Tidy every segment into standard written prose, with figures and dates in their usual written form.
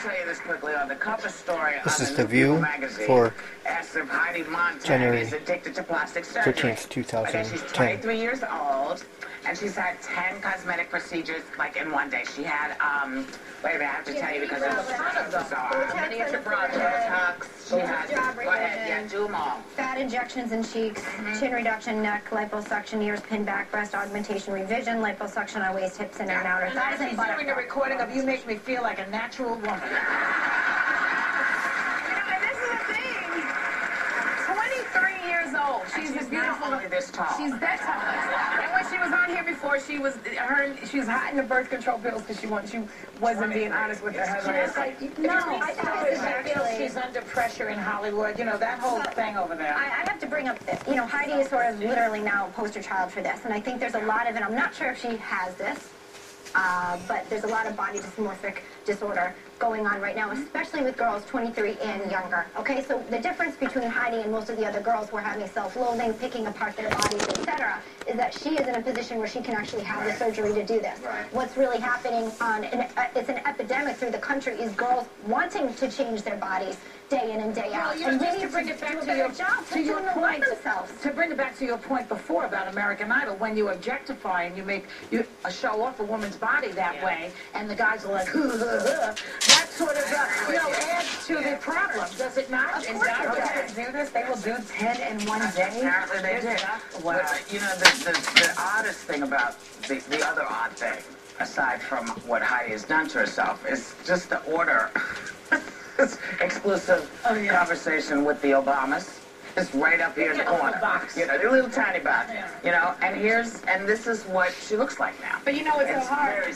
tell you this quickly on the cover story. This on is the The View magazine, for asks if Heidi Montag January is addicted to plastic surgery. 13th, 2010. Okay, she's 23 years old, and she's had 10 cosmetic procedures, like in one day. She had, wait a minute, I have to tell you because it's bizarre. Miniature brow Botox. She has, go ahead, yeah, do them all. Fat injections in cheeks, chin reduction, neck, liposuction, ears, pin back, breast augmentation, revision, liposuction on waist, hips, and outer thighs, and butt. Doing a recording of You Make Me Feel Like a Natural Woman. She's beautiful. Only this tall. She's that tall. And when she was on here before, she was hiding the birth control pills because she wasn't being honest with her husband. I feel she's under pressure in Hollywood. You know, that whole thing over there. I have to bring up, you know, Heidi is sort of literally now a poster child for this, and I think there's a lot of it. I'm not sure if she has this, but there's a lot of body dysmorphic disorder going on right now, especially with girls 23 and younger. Okay, so the difference between Heidi and most of the other girls who are having self-loathing, picking apart their bodies, etc., is that she is in a position where she can actually have the surgery to do this. Right. What's really happening it's an epidemic through the country is girls wanting to change their bodies day in and day out. Well, and just to bring it back to your point, to bring it back to your point before about American Idol, when you objectify and you make show off a woman's body that way, and the guys are like, that sort of, adds to the problem, does it not? Of course they do this. They will do 10 in one day. Apparently they did. Wow. But, you know, the oddest thing about, the other odd thing, aside from what Heidi has done to herself, is just the order. Exclusive conversation with the Obamas. It's right up here in the corner. Box. You know, the little tiny box. Yeah. You know, and this is what she looks like now. But you know, it's so hard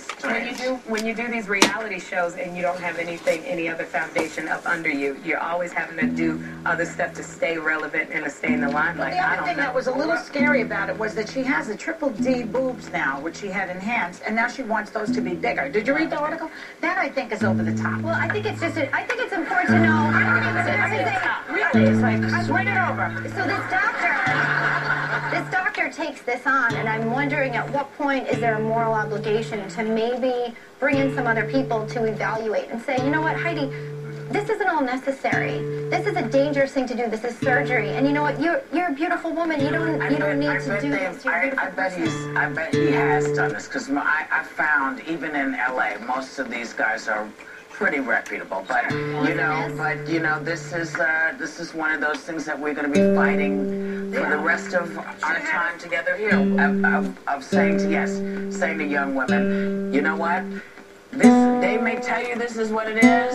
when you do these reality shows and you don't have any other foundation up under you. You're always having to do other stuff to stay relevant and to stay in the limelight. The other thing that was a little scary about it was that she has the triple D boobs now, which she had enhanced, and now she wants those to be bigger. Did you read the article? That I think is over the top. Well, I think it's just, I think it's important to know. Really, it's like swing it over. So this doctor takes this on, and I'm wondering at what point is there a moral obligation to maybe bring in some other people to evaluate and say, you know what, Heidi, this isn't all necessary. This is a dangerous thing to do. This is surgery, and you know what? You're a beautiful woman. You don't need to do this. I bet he has done this because I found even in LA, most of these guys are pretty reputable, but you know, this is one of those things that we're going to be fighting for the rest of our time together here. Of saying to young women, you know what? They may tell you this is what it is,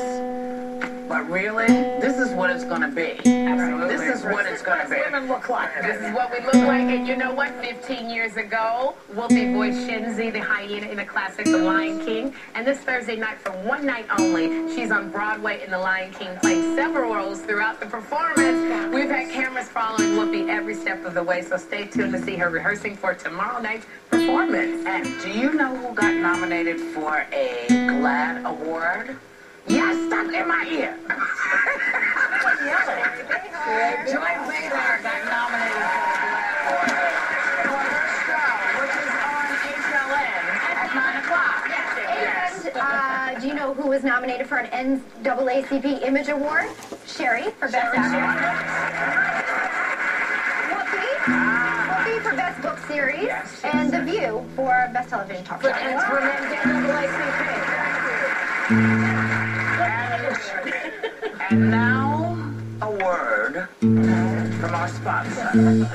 but really, this is what it's going to be. Absolutely. This is what it's going to be. Women look like. This is what we look like, and you know what? 15 years ago, Whoopi voiced Shinzi, the hyena, in the classic The Lion King. And this Thursday night, for one night only, she's on Broadway in The Lion King, playing several roles throughout the performance. We've had cameras following Whoopi every step of the way, so stay tuned to see her rehearsing for tomorrow night's performance. And do you know who got nominated for a GLAAD award? Yes, stuck in my ear. Joy Behar got nominated for her show, which is on HLN at 9 o'clock. And do you know who was nominated for an NAACP Image Award? Sherry for Best Actress. Whoopi for Best Book Series. And The View for Best Television Talk Show. And for NAACP. And now, a word from our sponsor.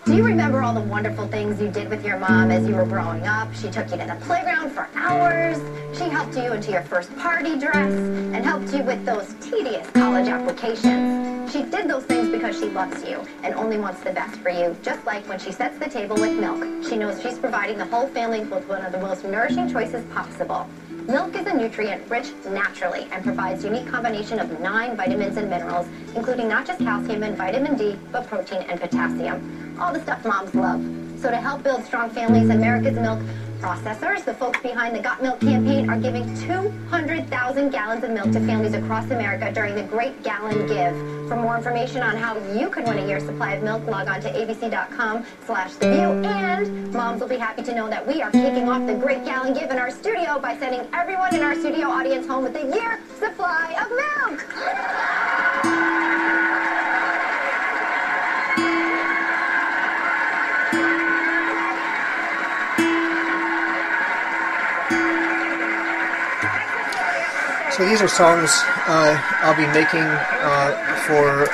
Do you remember all the wonderful things you did with your mom as you were growing up? She took you to the playground for hours. She helped you into your first party dress and helped you with those tedious college applications. She did those things because she loves you and only wants the best for you, just like when she sets the table with milk. She knows she's providing the whole family with one of the most nourishing choices possible. Milk is a nutrient rich naturally and provides a unique combination of 9 vitamins and minerals, including not just calcium and vitamin D, but protein and potassium. All the stuff moms love. So to help build strong families, America's Milk processors. The folks behind the Got Milk campaign are giving 200,000 gallons of milk to families across America during the Great Gallon Give. For more information on how you can win a year's supply of milk, log on to abc.com/theview. And moms will be happy to know that we are kicking off the Great Gallon Give in our studio by sending everyone in our studio audience home with a year's supply of milk. So these are songs I'll be making for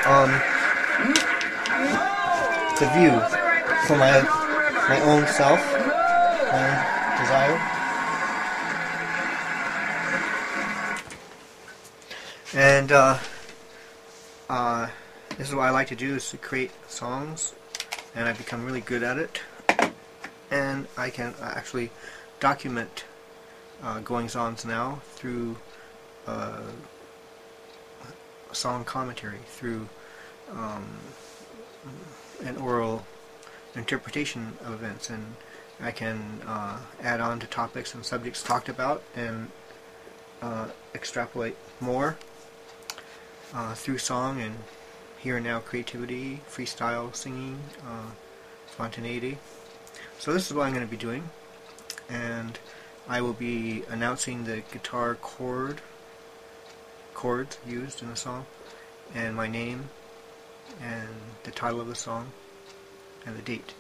The View, for my own self, my own desire. And this is what I like to do, is to create songs, and I've become really good at it. And I can actually document goings-ons now through song commentary, through an oral interpretation of events, and I can add on to topics and subjects talked about and extrapolate more through song and here and now creativity, freestyle singing, spontaneity. So this is what I'm going to be doing, and I will be announcing the guitar chords used in the song, and my name, and the title of the song, and the date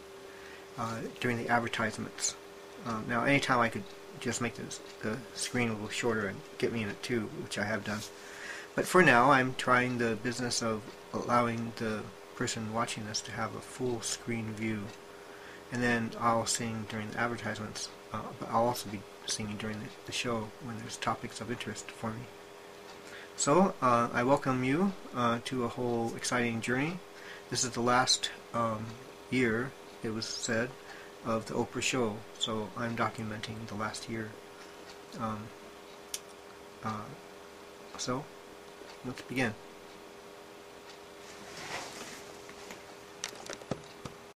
during the advertisements. Now, anytime I could just make the screen a little shorter and get me in it too, which I have done. But for now, I'm trying the business of allowing the person watching this to have a full screen view, and then I'll sing during the advertisements, but I'll also be singing during the show when there's topics of interest for me. So I welcome you to a whole exciting journey. This is the last year, it was said, of the Oprah show, so I'm documenting the last year. So let's begin.